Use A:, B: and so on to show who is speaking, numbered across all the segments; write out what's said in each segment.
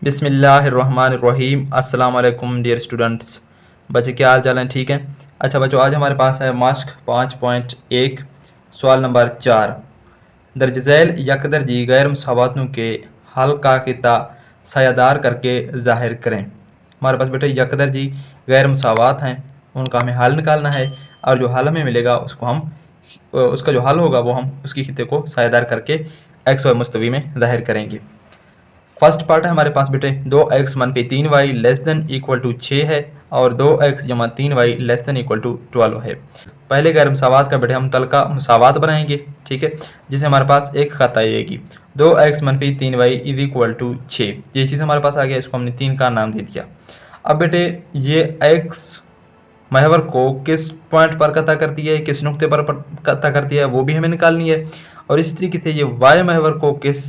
A: बिस्मिल्लाहिर्रहमानिर्रहीम। अस्सलाम वालेकुम डियर स्टूडेंट्स। बच्चे क्या हाल चाल हैं? ठीक है। अच्छा बच्चों, आज हमारे पास है मास्क 5.1 सवाल नंबर 4। दर्ज झैल यकदर्जी गैर मुसावातों के हल का किता सायादार करके ज़ाहिर करें। हमारे पास बेटे यकदर्जी गैर मुसावात हैं, उनका हमें हल निकालना है और जो हल हमें मिलेगा उसका जो हल होगा वो हम उसकी खिते को सायादार करके एक्स वाई मुस्तवी में ज़ाहिर करेंगे। फर्स्ट पार्ट है हमारे पास बेटे 2x मनफी 3y less than equal to 6 है और 2x जमा 3y less than equal to 12 है। पहले गैर मुसावात का बेटे हम तल का मुसावात बनाएंगे, ठीक है, जिसे हमारे पास एक खत आएगी 2x मनफी 3y इज इक्वल टू 6। ये चीज़ हमारे पास आ गया, इसको हमने 3 का नाम दे दिया। अब बेटे ये x महवर को किस पॉइंट पर कता करती है, किस नुक्ते पर कता करती है, वो भी हमें निकालनी है। और इस तरीके से ये y महवर को किस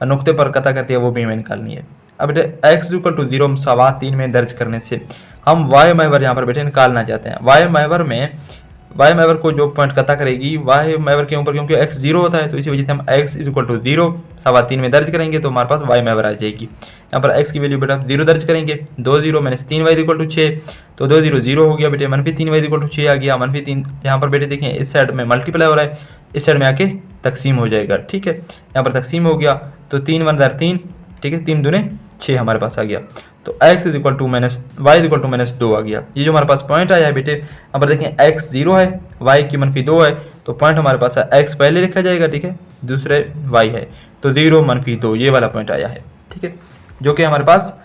A: नुक्ते पर कता करती है वो भी हमें निकालनी है। अब बेटे x इक्वल टू 0 मुसावात 3 में दर्ज करने से हम y महवर यहाँ पर बेटे निकालना चाहते हैं। y महवर को जो पॉइंट कता करेगी y महवर के ऊपर, क्योंकि x 0 होता है तो इसी वजह से हम x इक्वल टू 0 मुसावात 3 में दर्ज करेंगे तो हमारे पास y महवर आ जाएगी। यहाँ पर x की वैल्यू बेटा 0 दर्ज करेंगे, 2 0 माइनस 3y इक्वल टू 6, तो 2 0 0 हो गया बेटे, मनफी 3y इक्वल टू 6 आ गया। मनफी 3 यहाँ पर बेटे देखें इस साइड में मल्टीप्लाई हो रहा है, इस साइड में आके तकसीम हो जाएगा, ठीक है। यहाँ पर तकसीम हो गया तो 3 1 3, ठीक है, 3 दूने 6 हमारे पास आ गया। तो x is equal to minus y equal to minus 2 आ गया। ये जो हमारे पास पॉइंट आया है बेटे, यहाँ पर देखें x 0 है, y की मनफी 2 है, तो पॉइंट हमारे पास है x पहले लिखा जाएगा, ठीक है, दूसरे y है, तो 0 मनफी 2 ये वाला पॉइंट आया है, ठीक है, जो कि हमारे पास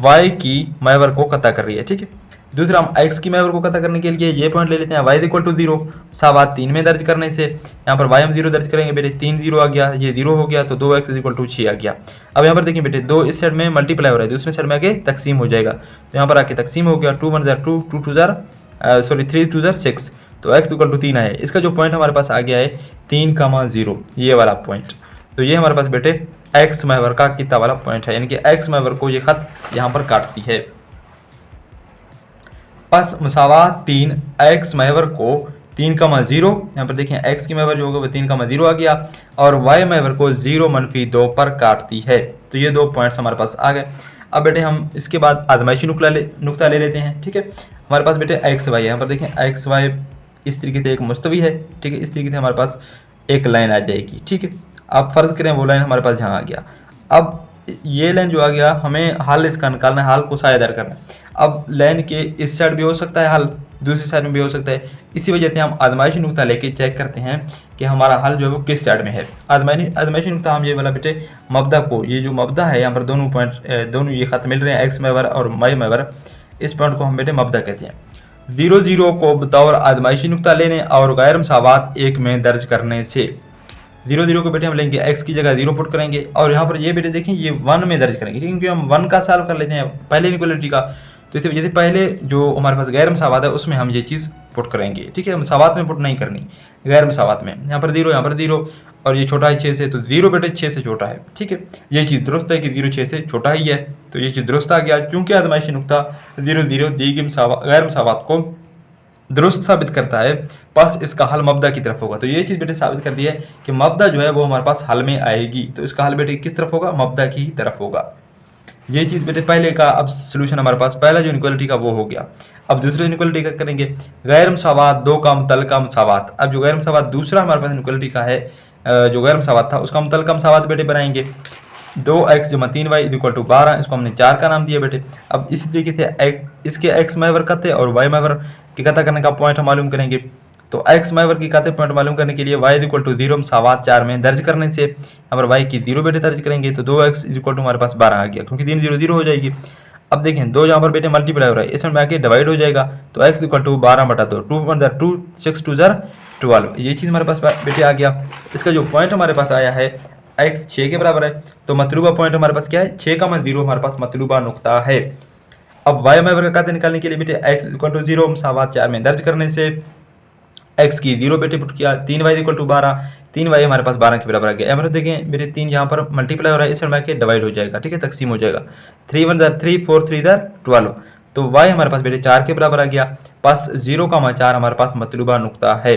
A: y की महवर को कता कर रही है, ठीक है। दूसरा हम x की महवर को कता करने के लिए ये पॉइंट ले लेते हैं y इक्वल टू 0 मुसावात 3 में दर्ज करने से। यहाँ पर y हम 0 दर्ज करेंगे बेटे, 3 0 आ गया, ये 0 हो गया, तो 2x इक्वल टू 6 आ गया। अब यहाँ पर देखिए बेटे 2 इस साइड में मल्टीप्लाई हो रहा है, दूसरे साइड में आके तकसीम हो जाएगा, तो यहाँ पर आके तकसीम हो गया, 2 1 2 2 2 3 2 6, तो x इक्वल टू 3 आया है। इसका जो पॉइंट हमारे पास आ गया है 3,0 ये वाला पॉइंट, तो ये हमारे पास बेटे x महवर का कितना वाला पॉइंट है, यानी कि x महवर को ये खत यहाँ पर काटती है। बस मुसावात 3 x महवर को 3,0 यहाँ पर देखें x की महवर जो होगा वो 3,0 आ गया और y महवर को 0 मनफी 2 पर काटती है। तो ये दो पॉइंट्स हमारे पास आ गए। अब बेटे हम इसके बाद आजमाइशी नुक्ता ले लेते हैं, ठीक है। हमारे पास बेटे x y है, यहाँ पर देखें x y इस तरीके से एक मुस्तवी है, ठीक है, इस तरीके से हमारे पास एक लाइन आ जाएगी, ठीक है। आप फर्ज करें वो लाइन हमारे पास जहाँ आ गया। अब ये लाइन जो आ गया हमें हल इसका निकालना है, हल को सायादार करना है। अब लाइन के इस साइड भी हो सकता है हल, दूसरी साइड में भी हो सकता है, इसी वजह से हम आजमाइशी नुक्ता लेके चेक करते हैं कि हमारा हल जो है वो किस साइड में है। आजमाइशी नुक्ता हम ये वाला बेटे मबदा को, ये जो मबदा है यहाँ पर दोनों पॉइंट दोनों ये खत मिल रहे हैं x महवर और y महवर, इस पॉइंट को हम बेटे मबदा कहते हैं। 0 0 को बतौर आजमाइशी नुक्ता लेने और गैर मुसावात 1 में दर्ज करने से 0 0 को बेटे हम लेंगे, x की जगह 0 पुट करेंगे और यहाँ पर ये बेटे देखें ये 1 में दर्ज करेंगे, क्योंकि हम 1 का सॉल्व कर लेते हैं पहले इनइक्वालिटी का, तो इसी वजह से पहले जो हमारे पास गैर मुसावात है उसमें हम ये चीज़ पुट करेंगे, ठीक है। मुसावात में पुट नहीं करनी, गैर मुसावात में। यहाँ पर 0 यहाँ पर 0 और ये छोटा है 6 से, तो 0 बेटे 6 से छोटा है, ठीक है। ये चीज़ दुरुस्त है कि 0 6 से छोटा ही है, तो ये चीज़ दुरुस्त आ गया। चूंकि आजमाइशी नुक्ता 0 0 दी गई गैर मुसावात को दुरुस्त साबित करता है, बस इसका हल मबदा की तरफ होगा। तो ये चीज़ बेटे साबित कर दी है कि मबदा जो है वो हमारे पास हल में आएगी, तो इसका हल बेटे किस तरफ होगा, मबदा की ही तरफ होगा। ये चीज़ बेटे पहले का अब सोल्यूशन हमारे पास पहला जो इनइक्वालिटी का वो हो गया। अब दूसरे इनइक्वालिटी का करेंगे गैर मुसावात 2 का मुतल्लिका मुसावात। अब जो गैर मुसावात दूसरा हमारे पास इनइक्वालिटी का है, जो गैर मुसावात था उसका मुतल्लिका मुसावात बेटे बनाएंगे 2x जमा 3y इक्वल टू 12, इसको हमने 4 का नाम दिया बेटे। अब इसी तरीके से इसके x महवर कते और y महवर की कता करने का पॉइंट हम मालूम करेंगे। तो x महवर की कते पॉइंट मालूम करने के लिए y इक्वल टू 0 मुसावात 4 में दर्ज करने से यहाँ पर y की 0 बेटे दर्ज करेंगे, तो 2x इक्वल टू हमारे पास 12 आ गया, क्योंकि 3 0 0 हो जाएगी। अब देखें 2 यहाँ पर बेटे मल्टीप्लाई हो रहा है, इसमें आके डिवाइड हो जाएगा, तो x इक्वल टू 12/2, 2 1 2 6 2 12, ये चीज़ हमारे पास बेटे आ गया। इसका जो पॉइंट हमारे पास आया है x 6 के बराबर है, तो मतलूबा पॉइंट हमारे पास क्या है, 6,0 हमारे पास मतलूबा नुक्ता है। अब y महवर का कते निकालने के लिए बेटे x इक्वल टू 0 मुसावात 4 में दर्ज करने से x की 0 बेटे पुट किया, 3y इक्वल टू 12, 3y हमारे पास 12 के बराबर आ गया। यहाँ पर देखें बेटे 3 यहाँ पर मल्टीप्लाई हो रहा है, इस में डिवाइड हो जाएगा, ठीक है, तकसीम हो जाएगा, 3 1 3 4 3 12, तो y हमारे पास बेटे 4 के बराबर आ गया। बस 0,4 हमारे पास मतलूबा नुक्ता है।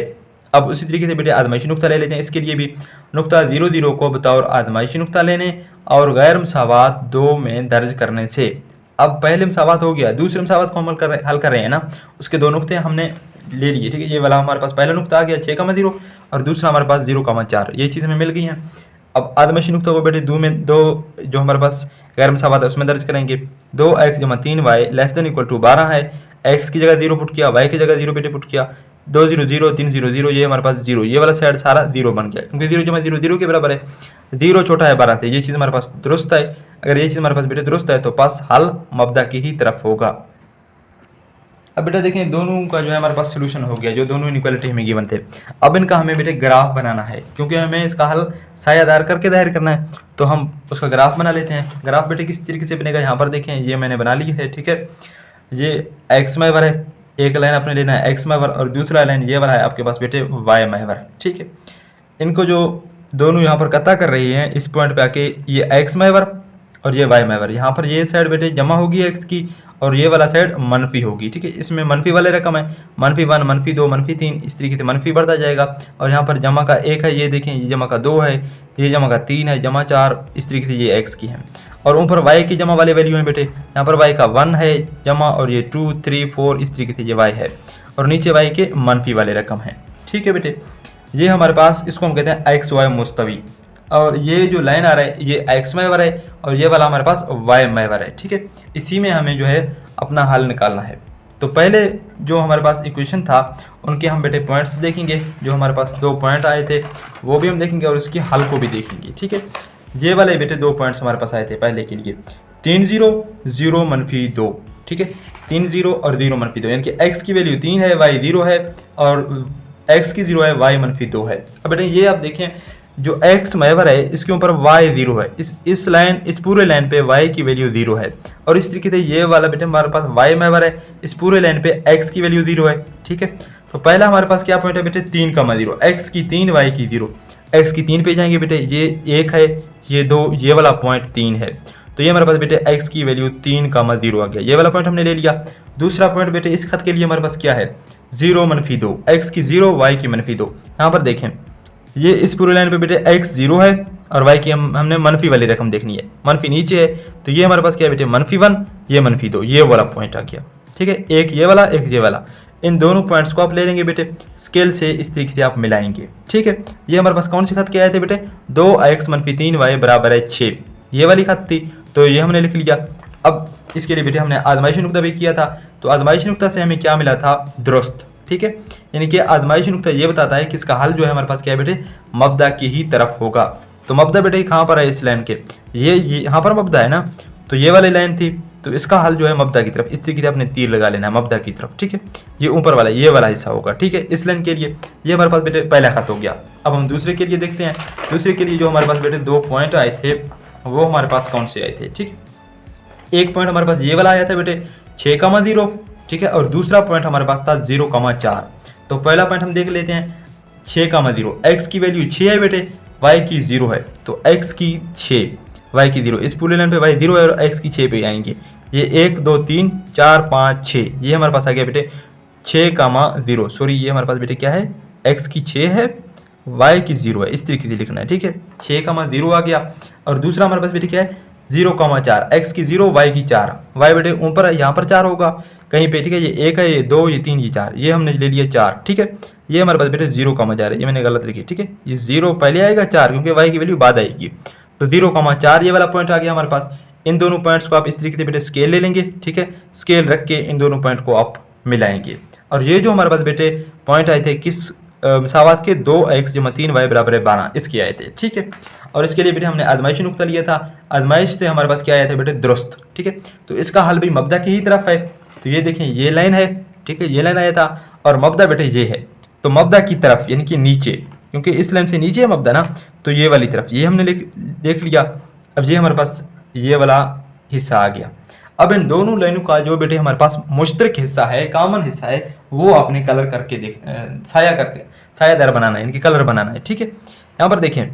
A: अब उसी तरीके से बेटे आजमाइशी नुक्ता ले लेते हैं। इसके लिए भी नुक्ता 0 0 को बतौर आजमाइशी नुक्ता लेने और गैर मसावात 2 में दर्ज करने से। अब पहले मसावात हो गया, दूसरे मसावात को हल कर रहे हैं ना, उसके दो नुक्ते हमने ले लिए, ठीक है। ये वाला हमारे पास पहला नुक्ता आ गया 6,0 और दूसरा हमारे पास 0,4, ये चीज़ हमें मिल गई है। अब आजमाइशी नुक्ता को बेटे दो जो हमारे पास गैर मसावात है उसमें दर्ज करेंगे। 2x = 3y ≤ 12 है। x की जगह 0 पुट किया, y की जगह 0 बेटे पुट किया। 2 0 0 3 0 0, ये हमारे पास 0, ये वाला साइड सारा 0 बन गया क्योंकि 0 = 0 0 के बराबर है। 0 छोटा है 12 से, ये चीज़ हमारे पास दुरुस्त है। अगर ये चीज़ हमारे पास बेटे दुरुस्त है तो पास हल मबदा की ही तरफ होगा। अब बेटा देखें दोनों का जो है हमारे पास सोल्यूशन हो गया, जो दोनों इनइक्वालिटी हमें गिवन थे। अब इनका हमें बेटे ग्राफ बनाना है क्योंकि हमें इसका हल सायादार करके जाहिर करना है, तो हम उसका ग्राफ बना लेते हैं। ग्राफ बेटे किस तरीके से बनेगा, यहाँ पर देखें ये मैंने बना ली है, ठीक है। ये x महवर है, एक लाइन आपने लेना है x महवर और दूसरा लाइन ये वाला है आपके पास बेटे y महवर, ठीक है। इनको जो दोनों यहाँ पर कता कर रही हैं इस पॉइंट पे आके, ये x महवर और ये y महवर, यहाँ पर ये साइड बेटे जमा होगी x की और ये वाला साइड मनफी होगी, ठीक है। इसमें मनफी वाले रकम है, -1 -2 -3, इस तरीके से मनफी बढ़ता जाएगा। और यहाँ पर जमा का 1 है, ये देखें ये जमा का 2 है, ये जमा का 3 है, जमा 4, इस तरीके से ये x की है। और ऊपर y की जमा वाले वैल्यू है बेटे, यहाँ पर y का 1 है जमा और ये 2 3 4, इस तरीके से ये y है और नीचे y के मनफी वाले रकम है, ठीक है बेटे। ये हमारे पास इसको हम कहते हैं x y मुस्तवी, और ये जो लाइन आ रहा है ये x महवर है और ये वाला हमारे पास y महवर है, ठीक है। इसी में हमें जो है अपना हल निकालना है। तो पहले जो हमारे पास इक्वेशन था उनके हम बेटे पॉइंट्स देखेंगे, जो हमारे पास 2 पॉइंट आए थे वो भी हम देखेंगे और उसकी हल को भी देखेंगे, ठीक है। ये वाले बेटे 2 पॉइंट्स हमारे पास आए थे पहले के लिए, 3 0 0 -2, ठीक है। 3 0 और 0 -2, यानी कि x की वैल्यू 3 है, y 0 है और x की 0 है, y -2 है। अब बेटे ये आप देखें जो x महवर है इसके ऊपर y 0 है, इस पूरे लाइन पे y की वैल्यू 0 है। और इस तरीके से ये वाला बेटे हमारे पास y महवर है, इस पूरे लाइन पे x की वैल्यू 0 है, ठीक है। तो पहला हमारे पास क्या पॉइंट है बेटे 3,0, x की 3 y की 0, x की 3 पे जाएंगे बेटे, ये 1 है, ये 2, ये वाला पॉइंट 3 है। तो ये हमारे पास बेटे x की वैल्यू 3,0 आ गया, ये वाला पॉइंट हमने ले लिया। दूसरा पॉइंट बेटे इस खत के लिए हमारे पास क्या है 0 -2, x की 0 y की -2। यहाँ पर देखें ये इस पूरे लाइन पे बेटे x 0 है और y की हमने मनफी वाली रकम देखनी है, मनफी नीचे है। तो ये हमारे पास क्या है बेटे -1, ये -2, ये वाला पॉइंट आ गया, ठीक है। एक ये वाला, एक ये वाला, इन दोनों पॉइंट्स को आप ले लेंगे बेटे, स्केल से इस तरीके से आप मिलाएंगे, ठीक है। ये हमारे पास कौन सी खत के आए थे बेटे 2x - 3y = 6, ये वाली खत थी, तो ये हमने लिख लिया। अब इसके लिए बेटे हमने आजमाइशी नुक्ता भी किया था, तो आजमाइशी नुक्ता से हमें क्या मिला था दुरुस्त, ठीक है। यानी कि आजमाइशी नुक्ता ये बताता है कि इसका हल जो है हमारे पास क्या है बेटे मबदा की ही तरफ होगा। तो मबदा बेटे कहाँ पर है इस लाइन के, ये यहाँ पर मबदा है ना, तो ये वाली लाइन थी, तो इसका हल जो है मबदा की तरफ, इस तरीके से आपने तीर लगा लेना है मबदा की तरफ, ठीक है। ये ऊपर वाला ये वाला हिस्सा होगा, ठीक है। इस लाइन के लिए ये हमारे पास बेटे पहला खत हो गया। अब हम दूसरे के लिए देखते हैं। दूसरे के लिए जो हमारे पास बेटे 2 पॉइंट आए थे वो हमारे पास कौन से आए थे, ठीक है। एक पॉइंट हमारे पास ये वाला आया था बेटे 6,0, ठीक है, और दूसरा पॉइंट हमारे पास था 0,4। तो पहला पॉइंट हम देख लेते हैं 6,0, x की वैल्यू 6 है बेटे, y की 0 है, तो x की 6 y की 0, इस पूरे लाइन पे y 0 है और x की 6 पे आएंगे। ये 1 2 3 4 5 6, ये हमारे पास आ गया बेटे 6,0, सॉरी ये हमारे पास बेटे क्या है x की 6 है, y की 0 है, इस तरीके से लिखना है, ठीक है। 6,0 आ गया। और दूसरा हमारे पास बेटे क्या है 0,4, x की 0 y की 4, y बेटे ऊपर है, यहाँ पर 4 होगा कहीं पे, ठीक है। ये 1 है, ये 2, ये 3, ये 4, ये हमने ले लिया 4, ठीक है। ये हमारे पास बेटे 0,4 है, ये मैंने गलत लिखी, ठीक है। ये 0 पहले आएगा 4 क्योंकि y की वैल्यू बाद आएगी, तो 0,4 ये वाला पॉइंट आ गया हमारे पास। इन दोनों पॉइंट्स को आप इस तरीके से बेटे स्केल ले लेंगे, ठीक है। स्केल रख के इन दोनों पॉइंट को आप मिलाएंगे। और ये जो हमारे पास बेटे पॉइंट आए थे किस मसावात के 2x = 3y = 12, इसके आए थे, ठीक है। और इसके लिए बेटे हमने आजमाइशी नुक्ता लिया था, आजमाइश से हमारे पास क्या आया था बेटे दुरुस्त, ठीक है। तो इसका हल भी मबदा की ही तरफ है। तो ये देखें ये लाइन है, ठीक है, ये लाइन आया था और मबदा बेटे ये है, तो मबदा की तरफ यानी कि नीचे, क्योंकि इस लाइन से नीचे है मबदा ना, तो ये वाली तरफ ये हमने देख लिया। अब ये हमारे पास ये वाला हिस्सा आ गया। अब इन दोनों लाइनों का जो बेटे हमारे पास मुश्तरक हिस्सा है, कॉमन हिस्सा है, वो आपने कलर करके सायादार बनाना है, इनके कलर बनाना है, ठीक है। यहाँ पर देखें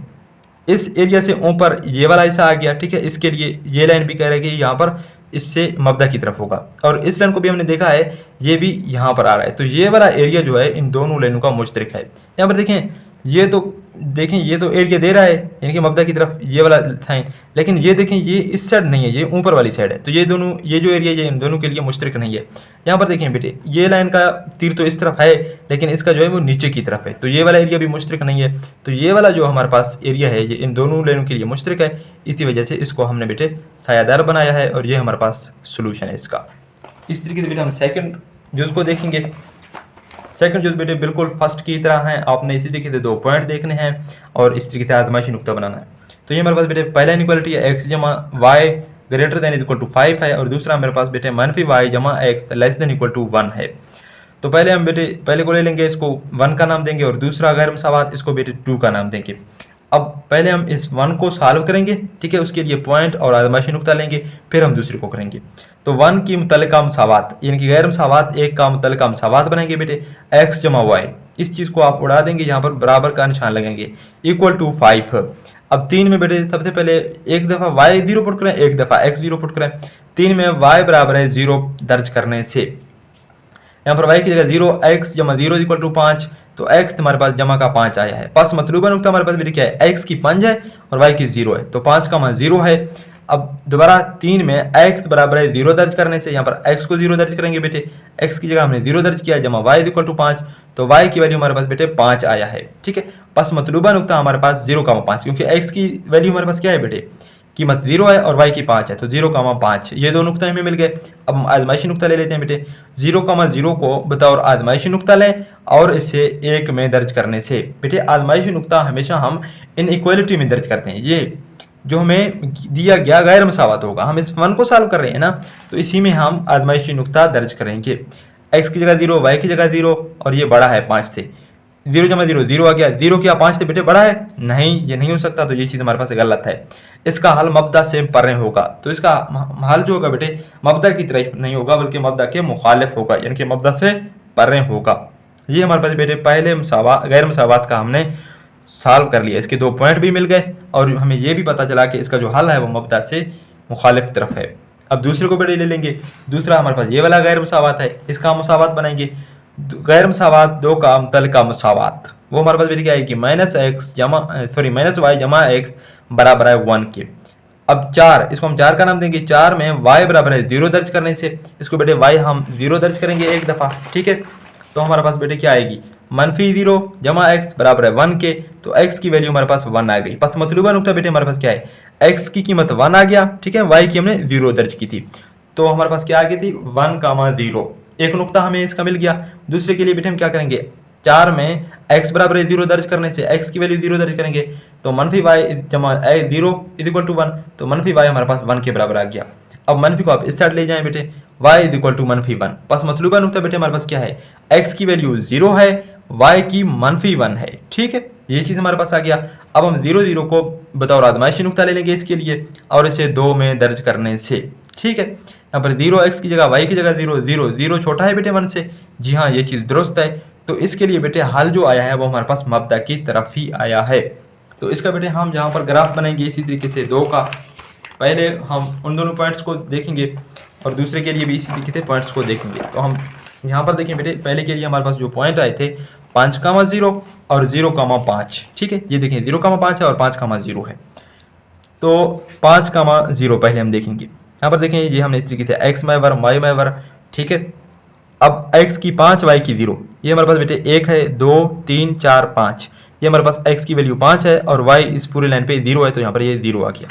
A: इस एरिया से ऊपर ये वाला हिस्सा आ गया, ठीक है। इसके लिए ये लाइन भी कह रहे हैं कि यहाँ पर इससे मबदा की तरफ होगा, और इस लाइन को भी हमने देखा है ये भी यहाँ पर आ रहा है। तो ये वाला एरिया जो है इन दोनों लाइनों का मुश्तरक है। यहाँ पर देखें ये तो देखें ये तो एरिया दे रहा है यानी कि मबदा की तरफ ये वाला साइन, लेकिन ये देखें ये इस साइड नहीं है, ये ऊपर वाली साइड है। तो ये दोनों ये जो एरिया ये इन दोनों के लिए मुश्तरक नहीं है। यहाँ पर देखें बेटे ये लाइन का तीर तो इस तरफ है लेकिन इसका जो है वो नीचे की तरफ है, तो ये वाला एरिया भी मुश्तरक नहीं है। तो ये वाला जो हमारे पास एरिया है ये इन दोनों लाइनों के लिए मुश्तरक है, इसी वजह से इसको हमने बेटे सायादार बनाया है और ये हमारे पास सोल्यूशन है इसका। इस तरीके से बेटे हम सेकंड जुज को देखेंगे। सेकंड जुज बेटे बिल्कुल फर्स्ट की तरह है, आपने इसी तरीके से 2 पॉइंट देखने हैं और इस तरीके से आजमाइशी नुक्ता बनाना है। तो ये हमारे पास बेटे पहला इनइक्वालिटी है x जमा y greater than equal to 5 है, और दूसरा मेरे पास बेटे मनफी y जमा x less than equal to 1 है। तो पहले हम बेटे पहले को ले लेंगे, इसको 1 का नाम देंगे और दूसरा गैर मुसावात इसको बेटे 2 का नाम देंगे। अब पहले हम इस 1 को सॉल्व करेंगे, ठीक है, उसके लिए पॉइंट और आजमाइशी नुक्ता लेंगे, फिर हम दूसरे को करेंगे। तो 1 की मुतल्लिका मुसावात यानी कि गैर मुसावात 1 का मुतल्लिका मुसावात बनाएंगे बेटे x जमा y, इस चीज़ को आप उड़ा देंगे, यहाँ पर बराबर का निशान लगेंगे, इक्वल टू 5। अब 3 में बेटे सबसे पहले एक दफ़ा y 0 पुट करें, एक दफ़ा x 0 पुट करें। 3 में y बराबर है 0 दर्ज करने से, यहाँ पर y की जगह 0 x जमा 0 इक्वल टू 5, तो x हमारे पास जमा का 5 आया है। पास मतलूबा नुक्ता हमारे पास बेटे क्या है, x की 5 है और y की 0 है, तो 5 का मान 0 है। अब दोबारा 3 में x बराबर है 0 दर्ज करने से, यहाँ पर x को 0 दर्ज करेंगे बेटे, x की जगह हमने 0 दर्ज किया जमा y इक्वल टू 5, तो y की वैल्यू हमारे पास बेटे 5 आया है, ठीक है। पास मतलूबा नुक्ता हमारे पास 0,5, क्योंकि x की वैल्यू हमारे पास क्या है बेटे, कीमत 0 है और y की 5 है, तो 0,5 ये दो नुक्ता हमें मिल गए। अब हम आजमाइशी नुक्ता ले लेते हैं बेटे, 0,0 को बतौर आजमाइशी नुक्ता लें और इसे 1 में दर्ज करने से। बेटे आजमाइशी नुक्ता हमेशा हम इनइक्वालिटी में दर्ज करते हैं, ये जो हमें दिया गया गैर मसावत होगा, हम इस 1 को सॉल्व कर रहे हैं ना, तो इसी में हम आजमाइशी नुक्ता दर्ज करेंगे। x की जगह 0, y की जगह 0 और ये बड़ा है 5 से, 0 जमा 0 0 आ गया, 0 क्या 5 से बेटे बड़ा है, नहीं ये नहीं हो सकता, तो ये चीज़ हमारे पास गलत है। इसका हल मबदा से परे होगा, तो इसका हल जो होगा बेटे मबदा की तरफ नहीं होगा बल्कि मबदा के मुखालिफ होगा, यानी कि मबदा से परे होगा। ये हमारे पास बेटे पहले गैर मुसावात का हमने सॉल्व कर लिया, इसके 2 पॉइंट भी मिल गए और हमें यह भी पता चला कि इसका जो हल है वो मबदा से मुखालिफ तरफ है। अब दूसरे को बेटे ले लेंगे, दूसरा हमारे पास ये वाला गैर मुसावात है, इसका मुसावात बनाएंगे। गैर मुसावात 2 का मुतल्लिका मुसावात, वो हमारे पास बेटे क्या है कि माइनस y जमा x बराबर है 1 के। अब 4, इसको हम 4 का नाम देंगे, 4 में y बराबर है 0 दर्ज करने से, इसको बेटे y हम 0 दर्ज करेंगे एक दफ़ा, ठीक है। तो हमारे पास बेटे क्या आएगी, मनफी 0 जमा x बराबर है 1 के, तो x की वैल्यू हमारे पास 1 आ गई। बस मतलूबा नुक्ता बेटे हमारे पास क्या है, x की कीमत 1 आ गया, ठीक है, y की हमने 0 दर्ज की थी, तो हमारे पास क्या आ गई थी 1,0। एक नुक्ता हमें इसका मिल गया। दूसरे के लिए बेटे हम क्या करेंगे, 4 में x बराबर है 0 दर्ज करने से x की वैल्यू 0 दर्ज करेंगे, तो मनफी y जमा 0 इक्वल टू 1, तो मनफी y हमारे पास 1 के बराबर आ गया। अब मनफी को आप इस साइड ले जाएं बेटे, y इक्वल टू मनफी 1, बस मतलूबा नुक्ता बेटे हमारे पास क्या है, x की वैल्यू 0 है, y की मनफी 1 है, ठीक है, ये चीज़ हमारे पास आ गया। अब हम 0 0 को बतौर आजमाइशी नुक्ता ले लेंगे इसके लिए और इसे 2 में दर्ज करने से, ठीक है। यहाँ पर 0 x की जगह y की जगह 0 0 0 छोटा है बेटे 1 से, जी हाँ ये चीज़ दुरुस्त है। तो इसके लिए बेटे हल जो आया है वो हमारे पास मबदा की तरफ ही आया है। तो इसका बेटे हम यहाँ पर ग्राफ बनाएंगे इसी तरीके से 2 का, पहले हम उन दोनों पॉइंट्स को देखेंगे और दूसरे के लिए भी इसी तरीके से पॉइंट्स को देखेंगे। तो हम यहाँ पर देखें बेटे, पहले के लिए हमारे पास जो पॉइंट आए थे 5,0 और 0,5, ठीक है, ये देखें 0,5 है और 5,0 है, तो 5,0 पहले हम देखेंगे। यहाँ पर देखें ये हमने इस तरीके से x मैवर y मैवर, ठीक है। अब x की 5 y की 0, ये हमारे पास बेटे 1 है 2 3 4 5, ये हमारे पास x की वैल्यू 5 है और y इस पूरे लाइन पे 0 है, तो यहाँ पर ये 0 आ गया।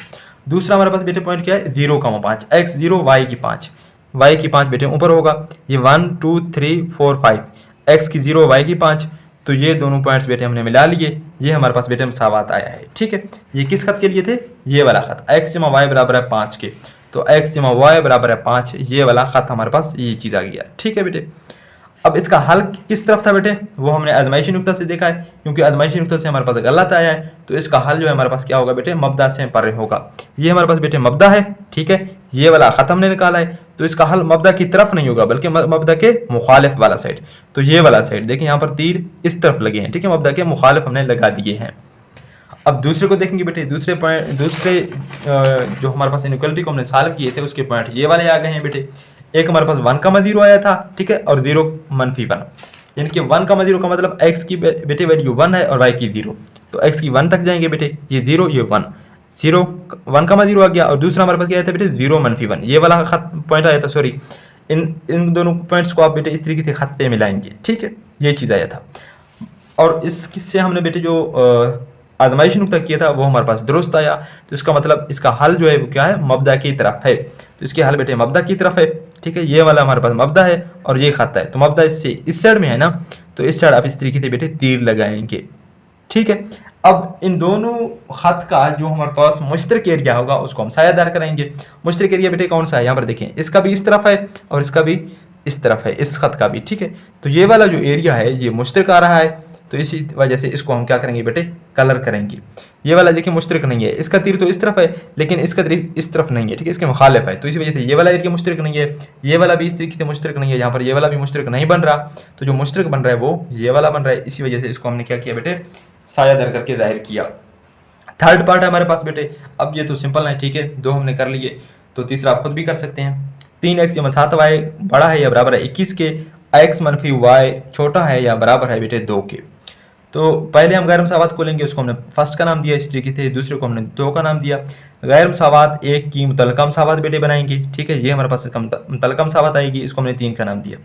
A: दूसरा हमारे पास बेटे पॉइंट क्या है 0,5, x 0 y की 5, y की 5 बेटे ऊपर होगा, ये 1 2 3 4 5, x की 0 y की 5, तो ये दोनों पॉइंट्स बेटे हमने मिला लिए, ये हमारे पास बेटे मुसावात आया है, ठीक है। ये किस खत के लिए थे, ये वाला खत x जमा y बराबर है 5 के, तो x जमा y बराबर है 5, ये वाला खत हमारे पास ये चीज़ आ गया, ठीक है बेटे। अब इसका हल किस तरफ था बेटे, वो हमने आजमाइशी नुक्ता से देखा है, क्योंकि आजमाइशी नुक्ता से हमारे पास गलत आया है, तो इसका हल जो है हमारे पास क्या होगा बेटे, मबदा से परे होगा। ये हमारे पास बेटे मबदा है, ठीक है, ये वाला खत हमने निकाला है, तो इसका हल मबदा की तरफ नहीं होगा बल्कि मबदा के मुखालिफ वाला साइड, तो ये वाला साइड देखिए यहाँ पर तीर इस तरफ लगे हैं, ठीक है, मबदा के मुखालिफ हमने लगा दिए हैं। अब दूसरे को देखेंगे बेटे, दूसरे जो हमारे पास इनइक्वालिटी को हमने सॉल्व किए थे उसके पॉइंट ये वाले आ गए हैं बेटे। एक हमारे पास 1,0 आया था, ठीक है, और 0 -1, यानी कि 1,0 का मतलब x की बेटे वैल्यू 1 है और y की 0, तो x की 1 तक जाएंगे बेटे, ये 0 ये 1, 1,0 आ गया। और दूसरा हमारे पास क्या आया था बेटे 0 -1, ये वाला पॉइंट आया था, सॉरी इन दोनों पॉइंट्स को आप बेटे इस तरीके से खत पे मिलाएंगे, ठीक है, ये चीज़ आया था। और इससे हमने बेटे जो आजमाइशी नुक्ता किया था वो हमारे पास दुरुस्त आया, तो इसका मतलब इसका हल जो है वो क्या है, मबदा की तरफ है, तो इसके हल बेटे मबदा की तरफ है, ठीक है, ये वाला हमारे पास मबदा है और ये खाता है, तो मबदा इससे इस साइड में है ना, तो इस साइड आप इस तरीके से बेटे तीर लगाएंगे, ठीक है। अब इन दोनों खत का जो हमारे पास मुश्तरक एरिया होगा उसको हम सायादार करेंगे। मुश्तरक एरिया बेटे कौन सा है, यहाँ पर देखें, इसका भी इस तरफ है और इसका भी इस तरफ है, इस खत का भी, ठीक है, तो ये वाला जो एरिया है ये मुश्तरक आ रहा है, तो इसी वजह से इसको हम क्या करेंगे बेटे, कलर करेंगे। ये वाला देखिए मुश्तरक नहीं है, इसका तीर तो इस तरफ है लेकिन इसका तीर इस तरफ नहीं है, ठीक है, इसके मुखालिफ है, तो इसी वजह से ये वाला एरिया मुश्तरक नहीं है, ये वाला भी इस तरीके से मुश्तरक नहीं है, यहाँ पर ये वाला भी मुश्तरक नहीं बन रहा, तो जो मुश्तरक बन रहा है वो ये वाला बन रहा है, इसी वजह से इसको हमने क्या किया बेटे, सायादार करके जाहिर किया। थर्ड पार्ट है हमारे पास बेटे, अब ये तो सिंपल है, ठीक है, दो हमने कर लिए, तो तीसरा आप खुद भी कर सकते हैं। 3x जमा 7y बड़ा है या बराबर है 21 के, x मनफी y छोटा है या बराबर है बेटे 2 के। तो पहले हम गैर मसावात को लेंगे, उसको हमने फर्स्ट का नाम दिया इस तरीके से, दूसरे को हमने 2 का नाम दिया। गैर मसावात 1 की मुतलका मसावात बेटे बनाएंगे, ठीक है, ये हमारे पास मुतलका मसावात आएगी, इसको हमने 3 का नाम दिया।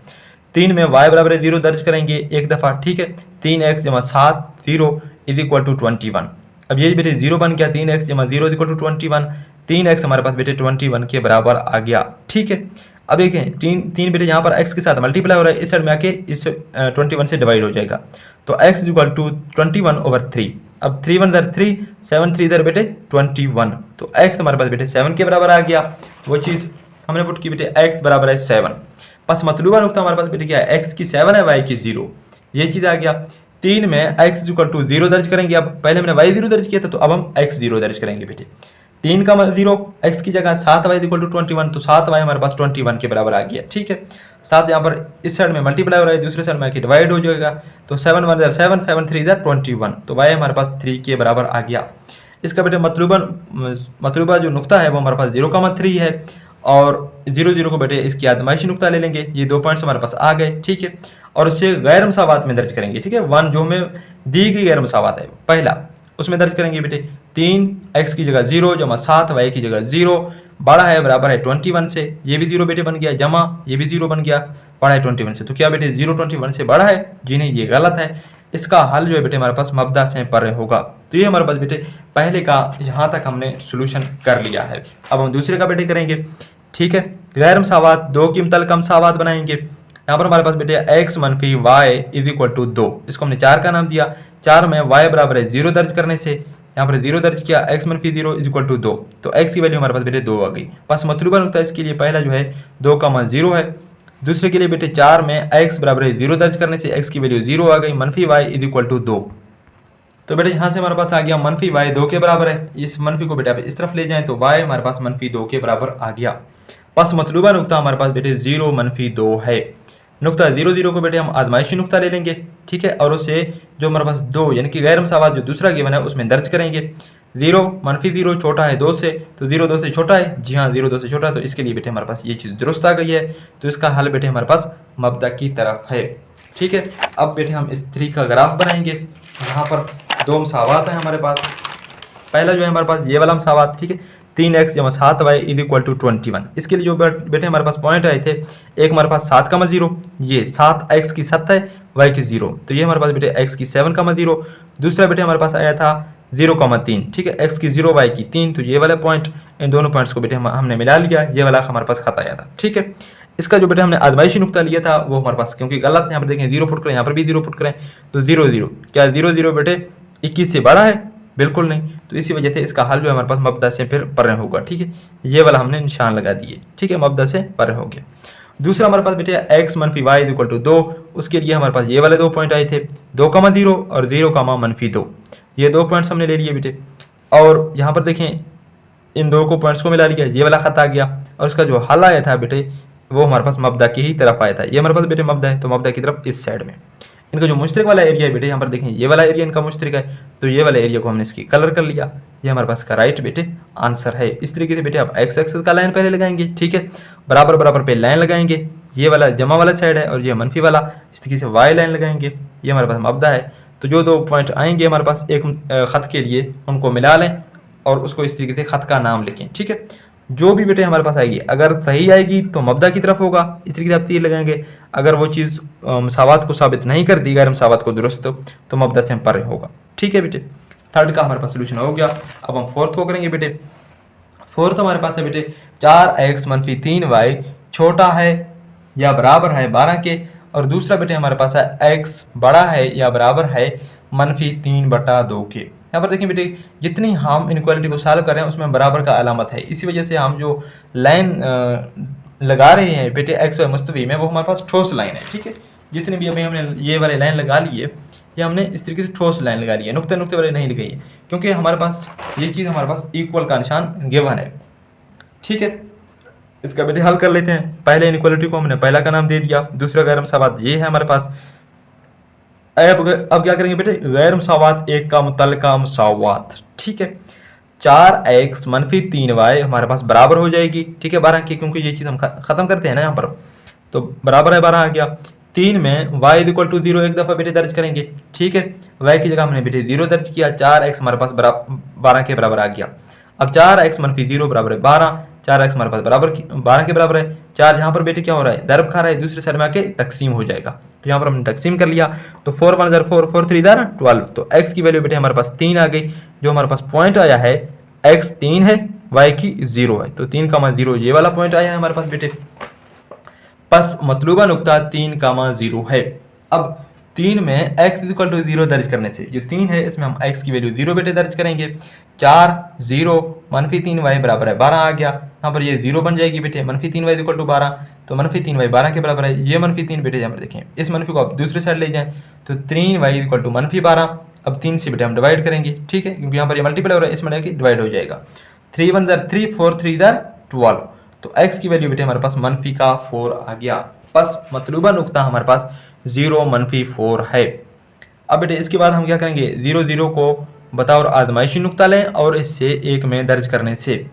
A: 3 में y बराबर 0 दर्ज करेंगे एक दफ़ा, ठीक है, 3x जमा 7 0 इज इक्वल टू 21। अब ये बेटे 0 बन गया, 3x जमा 0 इज इक्वल टू 21, 3x हमारे पास बेटे 21 के बराबर आ गया, ठीक है। अब देखें तीन बेटे यहाँ पर x के साथ मल्टीप्लाई हो रहा है, इस साइड में आके इस 21 से डिवाइड हो जाएगा, तो x इज इक्वल टू 21/3। अब 3 1 इधर 3, 7 3 इधर बेटे 21, तो x हमारे पास बेटे 7 के बराबर आ गया। वो चीज़ हमने पुट की बेटे x बराबर है 7। बस मतलूबा नुक्ता हमारे पास बेटे क्या है, x की 7 है, y की 0, ये चीज़ आ गया। 3 में x इज इक्वल टू 0 दर्ज करेंगे, अब पहले हमने y 0 दर्ज किया था, तो अब हम x 0 दर्ज करेंगे बेटे। 3 का 0 x की जगह 7y इक्वल टू 21, तो 7y हमारे पास 21 के बराबर आ गया, ठीक है। 7 यहाँ पर इस साइड में मल्टीप्लाई हो रहा है, दूसरे साइड में आके डिवाइड हो जाएगा, तो 7 1 7 7 3 21, तो y हमारे पास 3 के बराबर आ गया। इसका बेटे मतलूबा जो नुक्ता है वो हमारे पास 0,3 है, और 0 0 को बेटे इसकी आजमाइशी नुक्ता ले लेंगे, ये 2 पॉइंट्स हमारे पास आ गए, ठीक है, और उससे गैर मसावात में दर्ज करेंगे, ठीक है। 1 जो हमें दी गई गैर मसावात है पहला, उसमें दर्ज करेंगे बेटे 3x की जगह 0 जमा 7y की जगह 0 बड़ा है बराबर है 21 से, ये भी 0 बेटे बन गया, जमा ये भी 0 बन गया, बड़ा है 21 से, तो क्या बेटे 0 21 से बड़ा है, जी नहीं, ये गलत है। इसका हल जो है बेटे हमारे पास मबदा से परे होगा, तो ये हमारे पास बेटे पहले का यहाँ तक हमने सोल्यूशन कर लिया है। अब हम दूसरे का बेटे करेंगे, ठीक है। गैर मसावात 2 की मुतलका मसावात बनाएंगे। यहाँ पर हमारे पास बेटे x मनफी y इज इक्वल टू 2, इसको हमने 4 का नाम दिया। 4 में y बराबर है 0 दर्ज करने से, यहाँ पर 0 दर्ज किया, x मनफी 0 इज इक्वल टू 2, तो x की वैल्यू हमारे पास बेटे 2 आ गई। बस मतलूबा नुक्ता इसके लिए पहला जो है 2,0 है, दूसरे के लिए बेटे 4 में x बराबर है 0 दर्ज करने से x की वैल्यू 0 आ गई, मनफी y इज इक्वल टू 2, तो बेटे यहाँ से हमारे पास आ गया मनफी y 2 के बराबर है। इस मनफी को बेटे आप इस तरफ ले जाएं तो y हमारे पास मनफी 2 के बराबर आ गया। बस मतलूबा नुक्ता हमारे पास बेटे 0 मनफी 2 है। नुक्ता 0 0 को बेटे हम आजमाइशी नुक्ता ले लेंगे, ठीक है, और उससे जो हमारे पास 2 यानी कि गैर मसावात जो दूसरा गिवन है उसमें दर्ज करेंगे। 0 मनफी 0 छोटा है 2 से, तो 0 2 से छोटा है, जी हाँ 0 2 से छोटा है, तो इसके लिए बेटे हमारे पास ये चीज़ दुरुस्त आ गई है, तो इसका हल बेटे हमारे पास मबदा की तरफ है, ठीक है। अब बेटे हम इस 3 का ग्राफ बनाएंगे। यहाँ पर 2 मसावात हैं हमारे पास, पहला जो है हमारे पास ये वाला मसावात, ठीक है, 3x जमा 7y इज इक्वल टू 21। इसके लिए जो बेटे हमारे पास पॉइंट आए थे, एक हमारे पास 7,0, ये 7x की 7 है, y की 0, तो ये हमारे पास बेटे x की 7,0। दूसरा बेटे हमारे पास आया था 0,3, ठीक है, x की 0 y की 3, तो ये वाला पॉइंट, इन दोनों पॉइंट्स को बेटे हमने मिला लिया, ये वाला हमारे पास खत आया था, ठीक है। इसका जो बेटे हमने आजमाइशी नुक्ता लिया था वो हमारे पास क्योंकि गलत, यहाँ पर देखें 0 पुट करें, यहाँ पर भी 0 पुट करें, तो 0 0, क्या 0 0 बेटे 21 से बड़ा है, बिल्कुल नहीं, तो इसी वजह से इसका हल जो है हमारे पास मबदा से फिर परे होगा, ठीक है, ये वाला हमने निशान लगा दिए, ठीक है, मबदा से परे हो गया। दूसरा हमारे पास बेटे x मनफी y इज इक्वल टू 2, उसके लिए हमारे पास ये वाले 2 पॉइंट आए थे, 2,0 और 0,-2, ये 2 पॉइंट्स हमने ले लिए बेटे, और यहाँ पर देखें इन 2 को पॉइंट्स को मिला लिया, ये वाला खत आ गया, और इसका जो हल आया था बेटे वो हमारे पास मबदा की ही तरफ आया था, ये हमारे पास बेटे मबदा है, तो मबदा की तरफ इस साइड में, इनका जो मुश्तरक वाला एरिया है बेटे, यहाँ पर देखें ये वाला एरिया इनका मुश्तरक है, तो ये वाला एरिया को हमने इसकी कलर कर लिया। ये हमारे पास का राइट बेटे आंसर है। इस तरीके से बेटे आप एक्स एक्सिस का लाइन पहले लगाएंगे, ठीक है, बराबर बराबर पे लाइन लगाएंगे, ये वाला जमा वाला साइड है और ये मनफी वाला, इस तरीके से वाई लाइन लगाएंगे, ये हमारे पास मबदा है। तो जो दो पॉइंट आएंगे हमारे पास एक खत के लिए, उनको मिला लें और उसको इस तरीके से खत का नाम लिखें, ठीक है। जो भी बेटे हमारे पास आएगी, अगर सही आएगी तो मबदा की तरफ होगा, इस तरीके से आप तीर लगाएंगे। अगर वो चीज़ मसावत को साबित नहीं कर दी, गैर मसावत को दुरुस्त, तो मबदा से परे होगा, ठीक है बेटे। थर्ड का हमारे पास सोल्यूशन हो गया। अब हम फोर्थ को करेंगे बेटे। फोर्थ हमारे पास है बेटे 4x - 3y छोटा है या बराबर है 12 के, और दूसरा बेटे हमारे पास है x बड़ा है या बराबर है -3/2 के। यहाँ पर देखिए बेटे, जितनी हम इनक्वालिटी को सॉल्व कर रहे हैं उसमें बराबर का अलामत है, इसी वजह से हम जो लाइन लगा रहे हैं बेटे एक्स वाई मुस्तवी में, वो हमारे पास ठोस लाइन है, ठीक है। जितनी भी अभी हमने ये वाली लाइन लगा ली है, ये हमने इस तरीके से ठोस लाइन लगा ली है, नुक्ते नुक्ते वाली नहीं लगाई है, क्योंकि हमारे पास ये चीज़ हमारे पास इक्वल का निशान गिवन है, ठीक है। इसका बेटे हल कर लेते हैं। पहले इनक्वालिटी को हमने पहला का नाम दे दिया, दूसरा गैर मसावत ये है हमारे पास। अब क्या करेंगे बेटे, गैर मसावत एक का मुतल्लिका मसावत, ठीक है। 4x - 3y हमारे पास बराबर हो जाएगी, ठीक है, 12 की, क्योंकि ये चीज़ हम खत्म करते हैं ना यहाँ पर, तो बराबर है 12 आ गया। 3 में y = 0 एक दफ़ा बेटे दर्ज करेंगे, ठीक है, y की जगह हमने बेटे 0 दर्ज किया, 4x हमारे पास 12 के बराबर आ गया। अब 4x - 0 बराबर है 12, 4x हमारे पास बराबर 12 के बराबर है। 4 यहाँ पर बेटे क्या हो रहा है, दरब खा रहा है, दूसरे साइड में आके तकसीम हो जाएगा, तो यहाँ पर हमने तकसीम कर लिया, तो 4 1 4 4 3 12, तो x की वैल्यू बेटे हमारे पास 3 आ गई। जो हमारे पास पॉइंट आया है x 3 है, y की 0 है, तो 3,0 ये वाला पॉइंट आया है हमारे पास बेटे। बस मतलूबा नुक्ता 3,0 है। अब 3 में x = 0 दर्ज करने से, जो 3 है इसमें हम x की वैल्यू 0 बेटे दर्ज करेंगे। 4 0 -3y बराबर है 12 आ गया, यहाँ पर ये 0 बन जाएगी बेटे, -3y = 12, तो -3y 12 के बराबर है। ये -3 बेटे यहाँ पर देखें, इस मनफी को आप दूसरे साइड ले जाएं, तो 3y = -12। अब 3 से बेटे हम डिवाइड करेंगे, ठीक है, क्योंकि यहाँ पर ये मल्टीप्लाई हो रहा है, इसमें डिवाइड हो जाएगा। 3 1 3 4 3 12, तो x की वैल्यू बेटे हमारे पास -4 आ गया। बस मतलूबा नुक्ता हमारे पास 0 -4 है। अब बेटे इसके बाद हम क्या करेंगे, 0 0 को बतौर आजमाइशी नुक्ता लें और इससे एक में दर्ज करने से,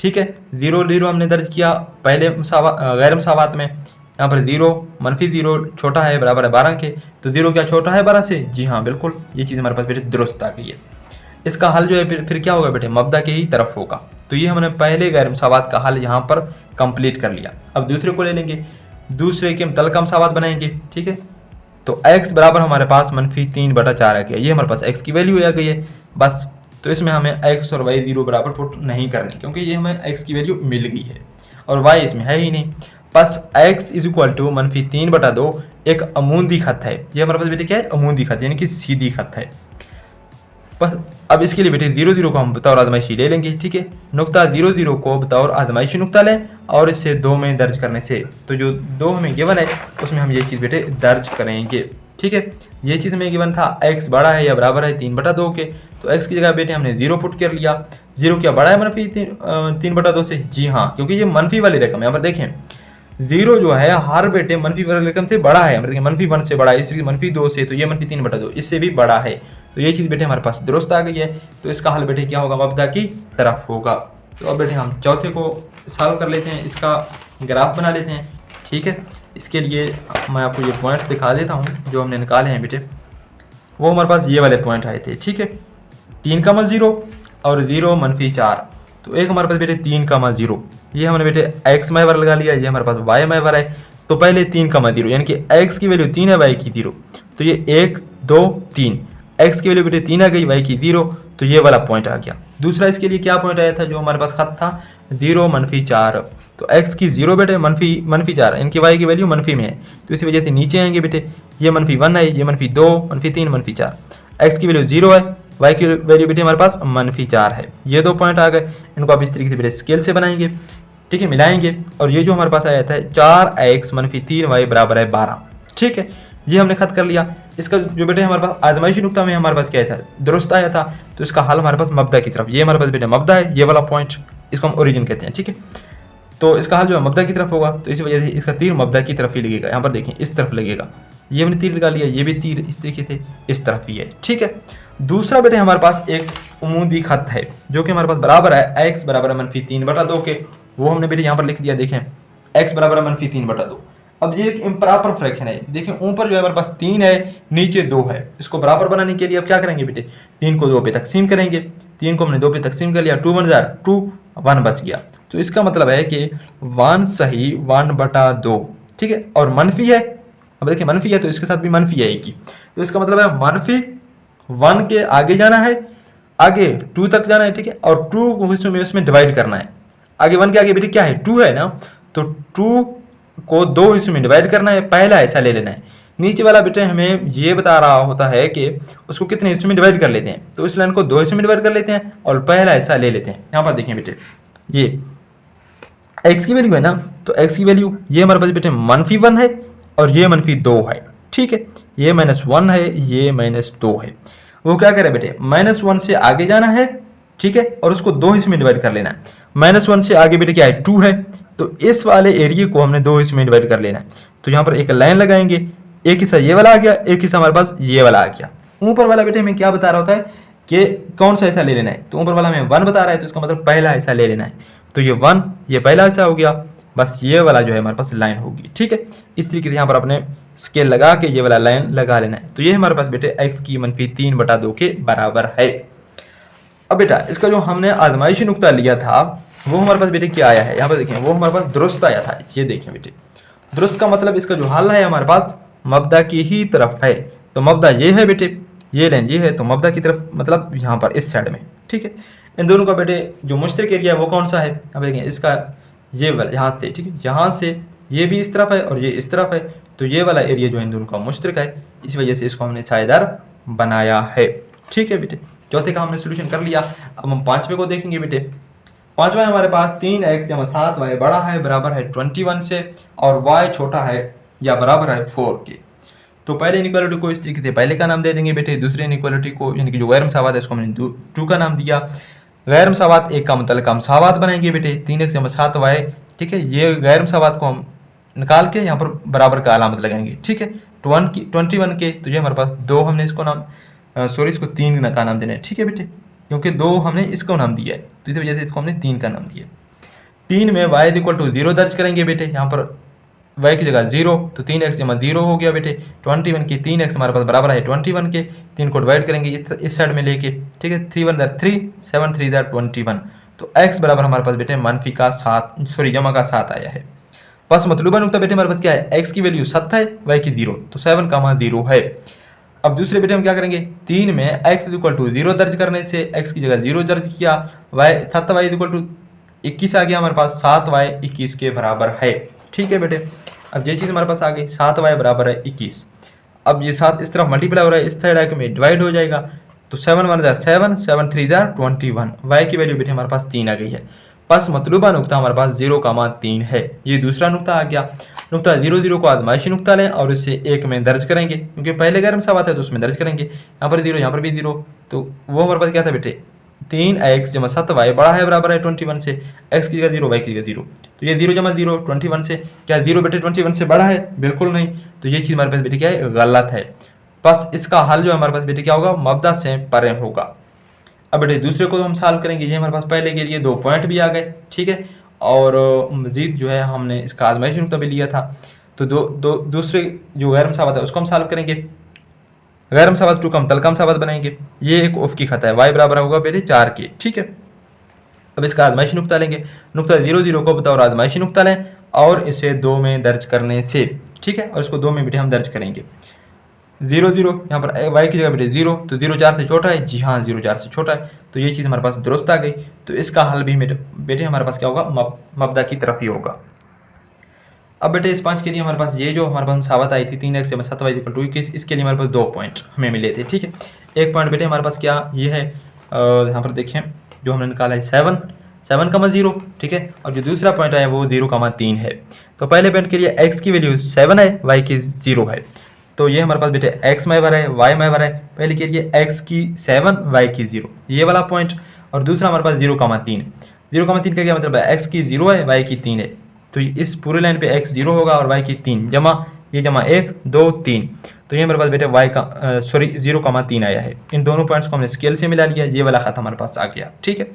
A: ठीक है। 0 0 हमने दर्ज किया पहले गैर मसावत में, यहाँ पर 0 -0 छोटा है बराबर है 12 के, तो 0 क्या छोटा है 12 से, जी हाँ बिल्कुल, ये चीज़ हमारे पास बेटे दुरुस्त आ गई है। इसका हल जो है फिर क्या होगा बेटे, मबदा के ही तरफ होगा। तो ये हमने पहले गैर मसावत का हल यहाँ पर कंप्लीट कर लिया। अब दूसरे को ले लेंगे, दूसरे के मुतल्लिका मसावत बनाएंगे, ठीक है। तो x बराबर हमारे पास -3/4 आ गया, ये हमारे पास x की वैल्यू आ गई है बस। तो इसमें हमें x और y 0 बराबर पुट नहीं करनी, क्योंकि ये हमें x की वैल्यू मिल गई है और y इसमें है ही नहीं। बस x = -3/2 एक अमूदी खत है, ये हमारे पास बेटे क्या है, अमूदी खत, यानी कि सीधी खत है। बस अब इसके लिए बेटे 0 0 को हम बतौर आजमाइशी ले लेंगे, ठीक है। नुक्ता 0 0 को बतौर आजमाइशी नुक्ता लें और इससे 2 में दर्ज करने से, तो जो 2 हमें गिवन है उसमें हम ये चीज़ बेटे दर्ज करेंगे, ठीक है। ये चीज़ हमें गिवन था x बड़ा है या बराबर है 3/2 के, तो x की जगह बेटे हमने 0 पुट कर लिया। 0 क्या बड़ा है -3/2 से, जी हाँ, क्योंकि ये मनफी वाली रकम है। यहाँ पर देखें 0 जो है हर बेटे मनफी वाली रकम से बड़ा है, मतलब -1 से बड़ा है, इसलिए -2 से, तो ये -3/2 इससे भी बड़ा है, तो ये चीज़ बेटे हमारे पास दुरुस्त आ गई है। तो इसका हल बेटे क्या होगा, मबदा की तरफ होगा। तो अब बेटे हम चौथे को सॉल्व कर लेते हैं, इसका ग्राफ बना लेते हैं, ठीक है। इसके लिए मैं आपको ये पॉइंट दिखा देता हूँ जो हमने निकाले हैं बेटे, वो हमारे पास ये वाले पॉइंट आए थे, ठीक है। 3,0 और 0 -4, तो एक हमारे पास बेटे 3,0, ये हमने बेटे x महवर लगा लिया, ये हमारे पास y महवर है। तो पहले 3,0 यानी कि x की वैल्यू 3 है, y की 0, तो ये 1 2 3, x की वैल्यू बेटे 3 आ गई, y की 0, तो ये वाला पॉइंट आ गया। दूसरा इसके लिए क्या पॉइंट आया था, जो हमारे पास खत था 0 -4, तो x की 0 बेटे -4, इनकी y की वैल्यू मनफी में है, तो इसी वजह से नीचे आएंगे बेटे, ये -1 है, ये -2 -3 -4, x की वैल्यू 0 है, y की वैल्यू बेटे हमारे पास -4 है। ये 2 पॉइंट आ गए, इनको आप इस तरीके से बेटे स्केल से बनाएंगे, ठीक है, मिलाएंगे, और ये जो हमारे पास आया था 4x - 3y बराबर है 12, ठीक है, ये हमने खत कर लिया। इसका जो बेटे हमारे पास आजमाइशी नुक्ता में हमारे पास क्या था, दुरुस्त आया था, तो इसका हल हमारे पास मबदा की तरफ, ये हमारे पास बेटे मबदा है, ये वाला पॉइंट, इसको हम ओरिजिन कहते हैं, ठीक है। तो इसका हल जो है मबदा की तरफ होगा, तो इस वजह से इसका तीर मबदा की तरफ ही लगेगा। यहाँ पर देखें इस तरफ लगेगा, ये हमने तीर लगा लिया, ये भी तीर इस तरीके से इस तरफ ही है, ठीक है। दूसरा बेटे हमारे पास एक उमूदी खत है जो कि हमारे पास बराबर है x बराबर है -3/2 के, वो हमने बेटे यहाँ पर लिख दिया, देखें x बराबर है -3/2। अब ये एक इम्प्रॉपर फ्रैक्शन है, देखें ऊपर जो है हमारे पास 3 है, नीचे 2 है। इसको बराबर बनाने के लिए अब क्या करेंगे बेटे, 3 को 2 पे तकसीम करेंगे। 3 को हमने 2 पे तकसीम कर लिया, 2 1 जार 2, 1 बच गया। तो इसका मतलब है कि 1 सही 1/2, ठीक है। और मनफी है, अब देखिए मनफी है तो इसके साथ भी मनफी है एक ही, तो इसका मतलब है -1 के आगे जाना है, आगे 2 तक जाना है, ठीक है। और 2 को इसमें डिवाइड करना है। आगे 1 के आगे बेटे क्या है, 2 है ना, तो 2 को 2 हिस्सों में डिवाइड करना है, पहला हिस्सा ले लेना है। नीचे वाला बेटे हमें ये बता रहा होता है कि उसको कितने हिस्सों में डिवाइड कर लेते हैं, तो इस लाइन को 2 हिस्सों में डिवाइड कर लेते हैं और पहला हिस्सा ले लेते हैं। यहाँ पर देखें बेटे, ये x की वैल्यू है ना, तो x की वैल्यू ये हमारे पास बेटे -1 है और ये -2 है, ठीक है। ये -1 है, ये -2 है। वो क्या करे बेटे, -1 से आगे जाना है, ठीक है, और उसको 2 हिस्से में डिवाइड कर लेना है। -1 से आगे बेटे क्या है, 2 है, तो इस वाले एरिया को हमने 2 हिस्से में डिवाइड कर लेना है। तो यहाँ पर एक लाइन लगाएंगे, एक हिस्सा ये वाला आ गया, एक हिस्सा हमारे पास ये वाला आ गया। ऊपर वाला बेटे हमें क्या बता रहा होता है कि कौन सा हिस्सा ले लेना है, तो ऊपर वाला हमें 1 बता रहा है, तो इसका मतलब पहला हिस्सा ले लेना है। तो ये 1, ये पहला हिस्सा हो गया, बस ये वाला जो है हमारे पास लाइन होगी, ठीक है। इस तरीके से यहाँ पर अपने स्केल लगा के ये वाला लाइन लगा लेना है। तो ये हमारे पास बेटे x की -3/2 के बराबर है। अब बेटा इसका जो हमने आजमाइशी नुक्ता लिया था वो हमारे पास बेटे क्या आया है, यहाँ पर देखें, वो हमारे पास दुरुस्त आया था। ये देखें बेटे, दुरुस्त का मतलब इसका जो हल है हमारे पास मबदा की ही तरफ है। तो मबदा ये है बेटे, ये लाइन ये है, तो मबदा की तरफ मतलब यहाँ पर इस साइड में, ठीक है। इन दोनों का बेटे जो मुश्तरक एरिया है वो कौन सा है, अब देखें इसका ये वाला यहाँ से, ठीक है, यहाँ से ये भी इस तरफ है और ये इस तरफ है, तो ये वाला एरिया जो है इन दोनों का मुश्तरक है, इस वजह से इसको हमने साझेदार बनाया है, ठीक है बेटे। चौथे का हमने सोल्यूशन कर लिया। अब हम पांचवे को देखेंगे बेटे। पांचवा हमारे पास 3x या 7y बड़ा है बराबर है 21 से और y छोटा है या बराबर है 4 के। तो पहले इनइक्वालिटी को इस तरीके से पहले का नाम दे देंगे बेटे, दूसरे इनइक्वालिटी को यानी कि जो गैर मसावात है इसको हमने 2 का नाम दिया। गैर मसावात एक का मतलब का मसावात बनाएंगे बेटे, 3x या 7y, ठीक है। ये गैर मसावात को हम निकाल के यहाँ पर बराबर का अलामत लगाएंगे, ठीक है। 21 के, तो ये हमारे पास 2 हमने इसको नाम इसको 3 का नाम देना है, ठीक है बेटे, क्योंकि 2 हमने इसको नाम दिया है, तो इसी वजह से इसको हमने 3 का नाम दिया। 3 में y = 0 दर्ज करेंगे बेटे, यहाँ पर y की जगह 0, तो 3x जमा 0 हो गया बेटे। 21 के 3x हमारे पास बराबर है 21 के, 3 को डिवाइड करेंगे इस साइड में लेके, ठीक है। 3 1 3, 7 3 21, तो x बराबर हमारे पास बेटे जमा का 7 आया है। बस मतलूबा नुकता बेटे हमारे पास क्या है, x की वैल्यू 7 है, y की 0, तो 7 का मान 0 है। अब दूसरे बेटे हम क्या करेंगे, 3 में x = 0 दर्ज करने से x की जगह 0 दर्ज किया, 7y = 21 आ गया हमारे पास, 7y 21 के बराबर है, ठीक है बेटे। अब ये चीज़ हमारे पास आ गई, 7y बराबर है 21। अब ये 7 इस तरफ मल्टीप्लाई हो रहा है, इस साइड में डिवाइड हो जाएगा, तो 7 1 7, 7 3 21, y की वैल्यू बेटे हमारे पास 3 आ गई है। बस मतलूबा नुकता हमारे पास 0 का मान 3 है। ये दूसरा नुकता आ गया। नुकता 0 0 को आजमाइशी नुकता लें और इसे 1 में दर्ज करेंगे, क्योंकि पहले गैर मसावात है तो उसमें दर्ज करेंगे। यहाँ पर 0, यहाँ पर भी 0, तो वो हमारे पास क्या था बेटे, 3x जमा 7y बड़ा है बराबर है 21 से, x की जगह 0, y की जगह 0, तो ये 0 जमा 0 21 से, क्या 0 बेटे 21 से बड़ा है, बिल्कुल नहीं। तो ये चीज़ हमारे पास बेटे क्या है, गलत है। बस इसका हल जो हमारे पास बेटे क्या होगा, मबदा से परे होगा। अब बेटे दूसरे को हम सॉल्व करेंगे, ये हमारे पास पहले के लिए 2 पॉइंट भी आ गए, ठीक है। और मजीद जो है हमने इसका आजमाइशी नुकता भी लिया था, तो दूसरे जो गैर मसावत है उसको हम सॉल्व करेंगे। गैर मसावत 2 का मुतलका मसावत बनाएंगे। ये एक उफ़की खत है, y बराबर होगा बेटे 4 के, ठीक है। अब इसका आजमाइशी नुकता लेंगे, नुकता 0 0 को बताओ आजमाइशी नुकता लें और इसे 2 में दर्ज करने से, ठीक है, और इसको 2 में बेटे हम दर्ज करेंगे। 0 0 यहाँ पर y की जगह बेटे 0, तो 0 4 से छोटा है, जी हाँ 0 4 से छोटा है, तो ये चीज़ हमारे पास दुरुस्त आ गई। तो इसका हल भी बेटे हमारे पास क्या होगा, मबदा की तरफ ही होगा। अब बेटे इस 5 के लिए हमारे पास ये जो हमारे पास साबित आई थी 3x जमा 7y = 21, इसके लिए हमारे पास 2 पॉइंट हमें मिले थे, ठीक है। एक पॉइंट बेटे हमारे पास क्या ये है, यहाँ पर देखें जो हमने निकाला है 7 का मान 0, ठीक है, और जो दूसरा पॉइंट आया वो 0 का मान 3 है। तो पहले पॉइंट के लिए x की वैल्यू 7 है, y की 0 है, तो ये हमारे पास बेटे x महवर है, y महवर है। पहले के लिए x की 7, y की 0, ये वाला पॉइंट, और दूसरा हमारे पास 0 का मान 3। 0 का मान 3 का क्या मतलब है, x की 0 है, y की 3 है, तो इस पूरे लाइन पे x 0 होगा और y की 3 जमा ये जमा 1 2 3, तो ये हमारे पास बेटे y का 0,3 आया है। इन दोनों पॉइंट्स को हमने स्केल से मिला लिया, ये वाला खत हमारे पास आ गया। ठीक है,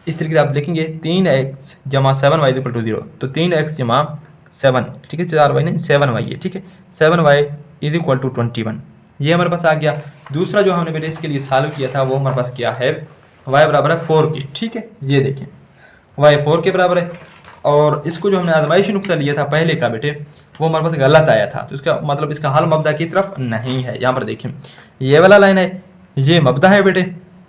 A: इस तरीके से आप लिखेंगे 3x जमा 7y इक्वल टू 0, तो 3x जमा 7, ठीक है, 4y नहीं 7y है। ठीक है, 7y इज इक्वल टू 21, ये हमारे पास आ गया। दूसरा जो हमने बेटे इसके लिए सॉल्व किया था वो हमारे पास क्या है, y बराबर है 4 के। ठीक है, ये देखें y 4 के बराबर है, और इसको जो हमने आजमाइशी नुक्ता लिया था पहले का बेटे वो हमारे पास गलत आया था, तो इसका मतलब इसका हल मबदा की तरफ नहीं है। यहाँ पर देखें ये वाला लाइन है, ये मबदा है बेटे,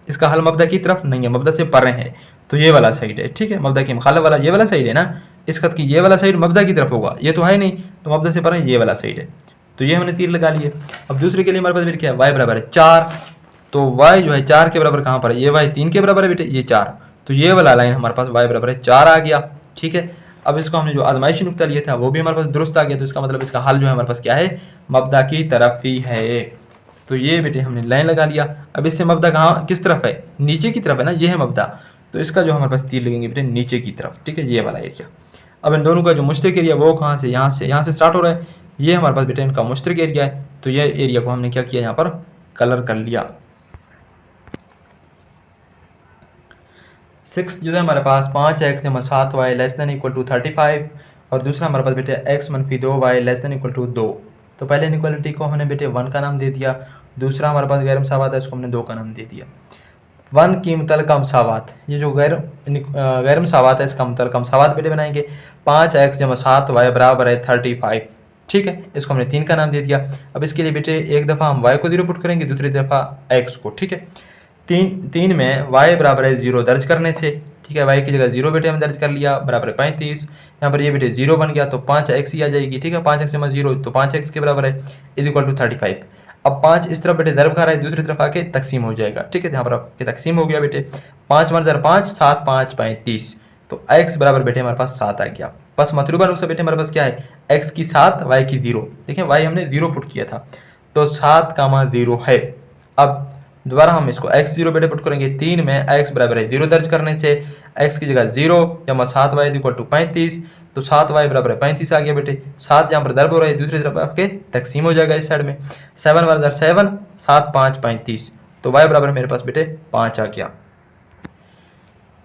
A: इसका हल मबदा की तरफ नहीं है, मबदा से परे है, तो ये वाला साइड है। ठीक है, मबदा की मुखालिफ वाला ये वाला साइड है ना, इस खत की ये वाला साइड मबदा की तरफ होगा, ये तो है नहीं, तो मबदा से परे ये वाला साइड है, तो ये हमने तीर लगा लिए। अब दूसरे के लिए हमारे पास बेटे क्या है, y बराबर है 4, तो y जो है 4 के बराबर कहाँ पर है, ये y 3 के बराबर है बेटे, ये 4, तो ये वाला लाइन हमारे पास y बराबर है 4 आ गया। ठीक है, अब इसको हमने जो आजमाइशी नुक्ता लिया था वो भी हमारे पास दुरुस्त आ गया, तो इसका मतलब इसका हल जो है हमारे पास क्या है, मबदा की तरफ ही है। तो ये बेटे हमने लाइन लगा लिया। अब इससे मबदा कहाँ किस तरफ है, नीचे की तरफ है ना, ये है मबदा, तो इसका जो हमारे पास तीर लगेंगे बेटे नीचे की तरफ। ठीक है, ये वाला एरिया। अब इन दोनों का जो मुश्तरक एरिया वो कहाँ से, यहाँ से स्टार्ट हो रहा है, ये हमारे पास बेटे इनका मुश्तरक एरिया है, तो ये एरिया को हमने क्या किया, यहाँ पर कलर कर लिया। 6 जो है हमारे पास 5x जमा 7y less than equal to 35, और दूसरा हमारे पास बेटे x मनफी 2y less than equal to 2। तो पहले इनइक्वालिटी को हमने बेटे 1 का नाम दे दिया, दूसरा हमारे पास गैर मसावात है, इसको हमने 2 का नाम दे दिया। 1 की मुतलका मसावात, ये जो गैर मसावात है इसका मुतलका मसावात बेटे बनाएंगे। 5x जमा 7y बराबर है 35। ठीक है, इसको हमने 3 का नाम दे दिया। अब इसके लिए बेटे एक दफ़ा हम y को 0 पुट करेंगे, दूसरी दफ़ा x को। ठीक है, 3 में y बराबर है 0 दर्ज करने से, ठीक है, y की जगह 0 बेटे हमने दर्ज कर लिया, बराबर है 35। यहाँ पर ये बेटे 0 बन गया तो 5x ही आ जाएगी। ठीक है, 5x जमा 0 तो 5x के बराबर है, इज इक्वल टू 35। अब 5 इस तरफ बेटे दर्ब खा रहा है, दूसरी तरफ आके तकसीम हो जाएगा। ठीक है, यहाँ पर आपके तकसीम हो गया बेटे, 5 1 5 7 5 35, तो x बराबर बेटे हमारे पास 7 आ गया। बस मतलूबा नुस्खा बेटे हमारे पास क्या है, x की 7 y की 0। देखिए y हमने 0 पुट किया था, तो 7,0 है। अब दोबारा हम इसको x0 बेटे पुट करेंगे, 3 में x बराबर है 0 दर्ज करने से, x की जगह 0 जमा 7y इक्वल टू 35, तो 7y बराबर है 35 आ गया बेटे। 7 जहाँ पर दर्ब हो रहा है, दूसरी तरफ आपके तकसीम हो जाएगा इस साइड में, 7 बराबर 7 7 5 35, तो y बराबर मेरे पास बेटे 5 आ गया।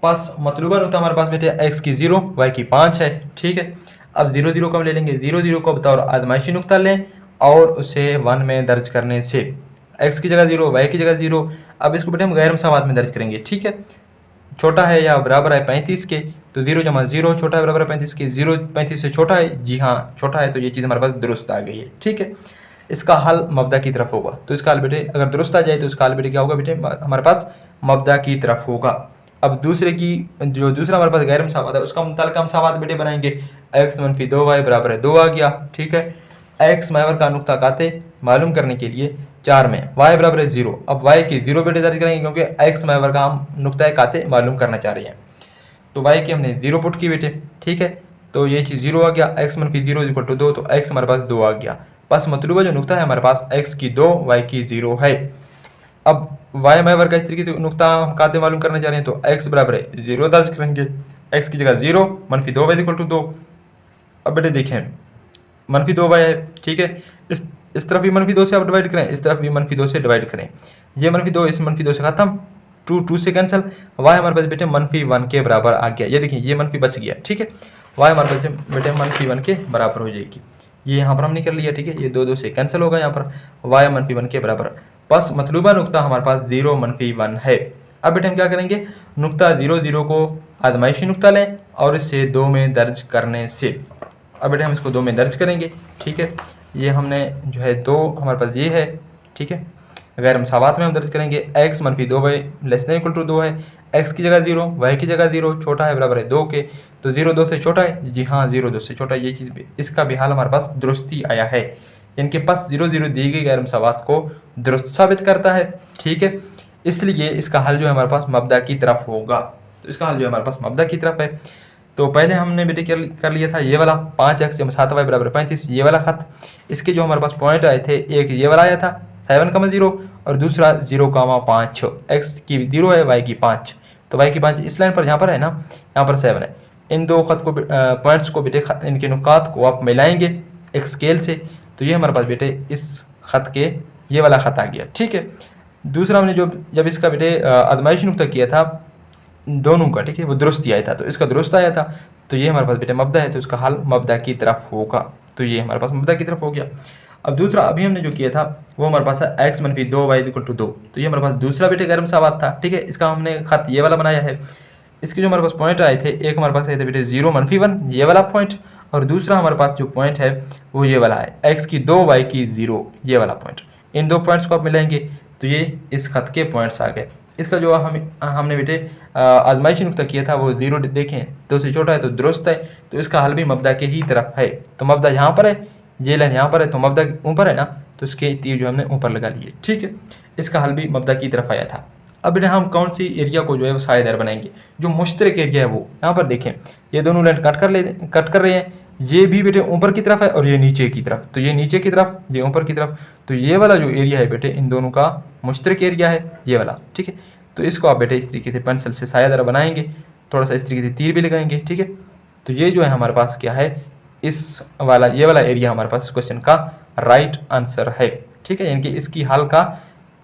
A: बस मतलूबा नुक्ता हमारे पास बेटे x की 0 y की 5 है। ठीक है, अब 0 0 को हम ले लेंगे, 0 0 को बतौर आजमाइशी नुक्ता लें और उसे 1 में दर्ज करने से, x की जगह 0 y की जगह 0। अब इसको बेटे हम गैर मसावात में दर्ज करेंगे। ठीक है, छोटा है या बराबर है 35 के, तो 0 जमा 0 छोटा है बराबर है 35 के, 0 35 से छोटा है, जी हाँ छोटा है, तो ये चीज़ हमारे पास दुरुस्त आ गई है। ठीक है, इसका हल मबदा की तरफ होगा, तो इसका हल बेटे अगर दुरुस्त आ जाए तो इसका हल बेटे क्या होगा बेटे, हमारे पास मबदा की तरफ होगा। अब दूसरे की जो दूसरा हमारे पास गैर मसावात है उसका मुतल्लिका मसावात बेटे बनाएंगे, x मनफी 2y बराबर है 2 आ गया। ठीक है, x महवर का नुक्ता काते मालूम करने के लिए 4 में y बराबर है 0, अब y की 0 बेटे दर्ज करेंगे क्योंकि x महवर का हम नुक्ता काते मालूम करना चाह रहे हैं, तो y की हमने 0 पुट की बेटे। ठीक है, तो ये चीज़ 0 आ गया, x मनफी 0 इक्वल टू 2, तो x हमारे पास 2 आ गया। बस मतलूबा जो नुक्ता है हमारे पास x की 2 y की 0 है। अब y महवर का इस तरीके से नुक्ता हम काते मालूम करना चाह रहे हैं, तो x बराबर है 0 दर्ज करेंगे, x की जगह 0 मनफी 2y इक्वल टू 2। अब बेटे देखें मनफी 2y है। ठीक है, इस तरफ भी मनफी 2 से आप डिवाइड करें, इस तरफ भी मनफी 2 से डिवाइड करें, ये मनफी 2 इस मनफी 2 से खत्म, 2 से कैंसिल, y हमारे पास बेटे मनफी 1 के बराबर आ गया। ये देखिए ये मनफी बच गया। ठीक है, y हमारे पास बेटे मनफी 1 के बराबर हो जाएगी, ये यहाँ पर हमने कर लिया। ठीक है, ये 2 2 से कैंसिल होगा, यहाँ पर y मनफी 1 के बराबर। बस मतलूबा नुक्ता हमारे पास 0 मनफी 1 है। अब बेटे हम क्या करेंगे, नुक्ता 0 0 को आजमाइशी नुक्ता लें और इसे 2 में दर्ज करने से, अब बेटे हम इसको 2 में दर्ज करेंगे। ठीक है, ये हमने जो है 2 हमारे पास ये है। ठीक है, गैर मसावात में हम दर्ज करेंगे, x मनफी 2y less than equal to 2 है, x की जगह 0 y की जगह 0 छोटा है बराबर है 2 के, तो 0 2 से छोटा है, जी हाँ 0 2 से छोटा है, ये चीज़ भी इसका भी हाल हमारे पास दुरुस्ती आया है। इनके पास 0 0 दी गई गैर मसावात को दुरुस्त साबित करता है। ठीक है, इसलिए इसका हल जो है हमारे पास मबदा की तरफ होगा, तो इसका हल जो है हमारे पास मबदा की तरफ है। तो पहले हमने बेटे कर लिया था ये वाला 5x जमा 7y बराबर 35, ये वाला खत, इसके जो हमारे पास पॉइंट आए थे, एक ये वाला आया था 7,0 और दूसरा 0,5, x की 0 है y की 5, तो y की 5 इस लाइन पर यहाँ पर है ना, यहाँ पर 7 है। इन दो खत को पॉइंट्स को बेटे इनके नुकात को आप मिलाएंगे एक स्केल से, तो ये हमारे पास बेटे इस ख़त के ये वाला ख़त आ गया। ठीक है, दूसरा हमने जब इसका बेटे आजमाइशी नुक्ता किया था दोनों का, ठीक है, वो दुरुस्त आया था, तो इसका दुरुस्त आया था, तो ये हमारे पास बेटे मब्दा है, तो इसका हल मब्दा की तरफ होगा। तो ये हमारे पास मब्दा की तरफ हो गया। अब दूसरा अभी हमने जो किया था वो हमारे पास है x - 2 y = 2, तो ये हमारे पास दूसरा बेटे गैर मुसावात था। ठीक है, इसका हमने खत ये वाला बनाया है। इसके जो हमारे पास पॉइंट आए थे, एक हमारे पास आए थे बेटे 0 - 1 ये वाला पॉइंट, और दूसरा हमारे पास जो पॉइंट है वो ये वाला है x की 2 y की 0 ये वाला पॉइंट। इन दो पॉइंट्स को आप मिलाएंगे तो ये इस खत के पॉइंट्स आ गए। इसका जो हमने बेटे आजमाइशी नुक्ता किया था वो 0 देखें तो उससे छोटा है तो दुरुस्त है, तो इसका हल भी मब्दा के ही तरफ है। तो मब्दा यहाँ पर है, ये लाइन यहाँ पर है, तो मब्दा ऊपर है ना, तो इसके तीर जो हमने ऊपर लगा लिए। ठीक है, इसका हल भी मब्दा की तरफ आया था। अब बेटे हम कौन सी एरिया को जो है वो सायेदार बनाएंगे, जो मुश्तरक एरिया है वो यहाँ पर देखें, ये दोनों लाइन कट कर रहे हैं, ये भी बेटे ऊपर की तरफ है और ये नीचे की तरफ, तो ये नीचे की तरफ ये ऊपर की तरफ, तो ये वाला जो एरिया है बेटे इन दोनों का मुश्तरक एरिया है ये वाला। ठीक है, तो इसको आप बेटे इस तरीके से पेंसिल से सायेदार बनाएंगे, थोड़ा सा इस तरीके से तीर भी लगाएंगे। ठीक है, तो ये जो है हमारे पास क्या है, इस वाला ये वाला एरिया हमारे पास क्वेश्चन का राइट आंसर है। ठीक है, यानी कि इसकी हल का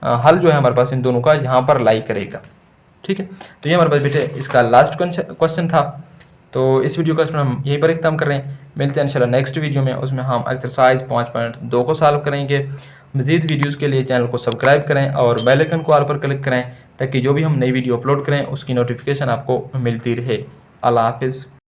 A: हल जो है हमारे पास इन दोनों का यहाँ पर लाई करेगा। ठीक है, तो ये हमारे पास बेटे इसका लास्ट क्वेश्चन था। तो इस वीडियो का हम यहीं पर इख्तिताम कर रहे हैं, मिलते हैं इंशाल्लाह नेक्स्ट वीडियो में, उसमें हम एक्सरसाइज 5.2 को सॉल्व करेंगे। मज़ीद वीडियोस के लिए चैनल को सब्सक्राइब करें और बेल आइकन को ऑल पर क्लिक करें ताकि जो भी हम नई वीडियो अपलोड करें उसकी नोटिफिकेशन आपको मिलती रहे। अल्लाह हाफिज़।